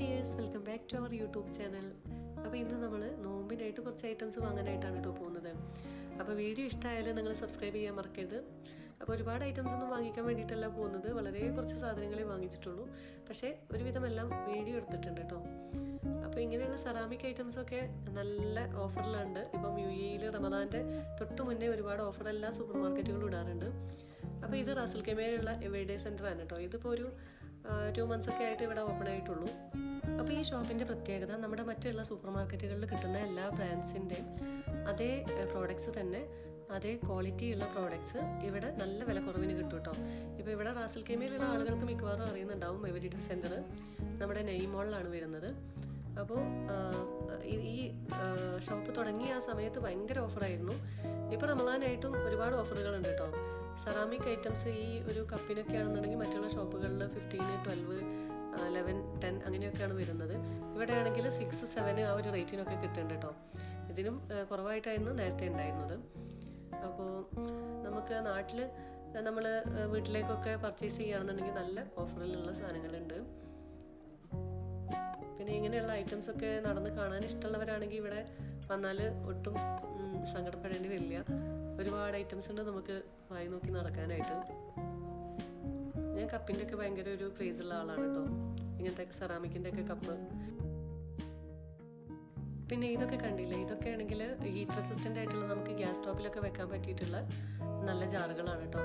Dears, welcome back to our YouTube channel. അപ്പോൾ ഇന്ന് നമ്മൾ നോമ്പിനായിട്ട് കുറച്ച് ഐറ്റംസ് വാങ്ങാനായിട്ടാണ് കേട്ടോ പോകുന്നത്. അപ്പോൾ വീഡിയോ ഇഷ്ടമായാലും നിങ്ങൾ സബ്സ്ക്രൈബ് ചെയ്യാൻ മറക്കരുത്. അപ്പോൾ ഒരുപാട് ഐറ്റംസ് ഒന്നും വാങ്ങിക്കാൻ വേണ്ടിയിട്ടല്ല പോകുന്നത്, വളരെ കുറച്ച് സാധനങ്ങളെ വാങ്ങിച്ചിട്ടുള്ളൂ. പക്ഷേ ഒരുവിധം എല്ലാം വീഡിയോ എടുത്തിട്ടുണ്ട് കേട്ടോ. അപ്പോൾ ഇങ്ങനെയുള്ള സെറാമിക് ഐറ്റംസൊക്കെ നല്ല ഓഫറിലുണ്ട്. ഇപ്പം UAE റമദാൻ്റെ തൊട്ട് മുന്നേ ഒരുപാട് ഓഫർ എല്ലാ സൂപ്പർ മാർക്കറ്റുകളും ഇടാറുണ്ട്. അപ്പോൾ ഇത് റാസൽ കെമയിലുള്ള എവേഡേ സെൻ്ററാണ് കേട്ടോ. ഇതിപ്പോൾ ഒരു 2 months ഒക്കെ ആയിട്ട് ഇവിടെ ഓപ്പൺ ആയിട്ടുള്ളൂ. അപ്പോൾ ഈ ഷോപ്പിൻ്റെ പ്രത്യേകത, നമ്മുടെ മറ്റുള്ള സൂപ്പർ മാർക്കറ്റുകളിൽ കിട്ടുന്ന എല്ലാ ബ്രാൻഡ്സിൻ്റെയും അതേ പ്രോഡക്ട്സ് തന്നെ, അതേ ക്വാളിറ്റി ഉള്ള പ്രോഡക്ട്സ് ഇവിടെ നല്ല വില കുറവിന് കിട്ടും കേട്ടോ. ഇപ്പോൾ ഇവിടെ റാസൽ കെമയിലുള്ള ആളുകൾക്ക് മിക്കവാറും അറിയുന്നുണ്ടാവും, എവേഡേ സെൻ്റർ നമ്മുടെ നെയ് മോളിലാണ് വരുന്നത്. അപ്പോൾ ഈ ഷോപ്പ് തുടങ്ങിയ ആ സമയത്ത് ഭയങ്കര ഓഫറായിരുന്നു. ഇപ്പോൾ റമദാനായിട്ടും ഒരുപാട് ഓഫറുകളുണ്ട് കേട്ടോ. സെറാമിക് ഐറ്റംസ് ഈ ഒരു കപ്പിനൊക്കെ ആണെന്നുണ്ടെങ്കിൽ മറ്റുള്ള ഷോപ്പുകളിൽ 15, 12, 11, 10 അങ്ങനെയൊക്കെയാണ് വരുന്നത്. ഇവിടെ ആണെങ്കിൽ 6, 7 ആ ഒരു റേറ്റിനൊക്കെ കിട്ടുന്നുണ്ട് കേട്ടോ. ഇതിനും കുറവായിട്ടായിരുന്നു നേരത്തെ ഉണ്ടായിരുന്നത്. അപ്പോൾ നമുക്ക് നാട്ടിൽ നമ്മൾ വീട്ടിലേക്കൊക്കെ പർച്ചേസ് ചെയ്യുകയാണെന്നുണ്ടെങ്കിൽ നല്ല ഓഫറിലുള്ള സാധനങ്ങളുണ്ട്. പിന്നെ ഇങ്ങനെയുള്ള ഐറ്റംസൊക്കെ നടന്ന് കാണാൻ ഇഷ്ടമുള്ളവരാണെങ്കിൽ ഇവിടെ വന്നാൽ ഒട്ടും സങ്കടപ്പെടേണ്ടി വരില്ല. ഒരുപാട് ഐറ്റംസ് ഉണ്ട് നമുക്ക് വായി നോക്കി നടക്കാനായിട്ട്. ഞാൻ കപ്പിൻ്റെ ഒക്കെ ഭയങ്കര ഒരു ക്രേസുള്ള ആളാണ് കേട്ടോ, ഇങ്ങനത്തെ സെറാമിക്കിൻ്റെ ഒക്കെ കപ്പ്. പിന്നെ ഇതൊക്കെ കണ്ടില്ലേ, ഇതൊക്കെ ആണെങ്കിൽ ഹീറ്റ് റെസിസ്റ്റൻ്റ് ആയിട്ടുള്ള നമുക്ക് ഗ്യാസ് സ്റ്റോപ്പിലൊക്കെ വെക്കാൻ പറ്റിയിട്ടുള്ള നല്ല ജാറുകളാണ് കേട്ടോ.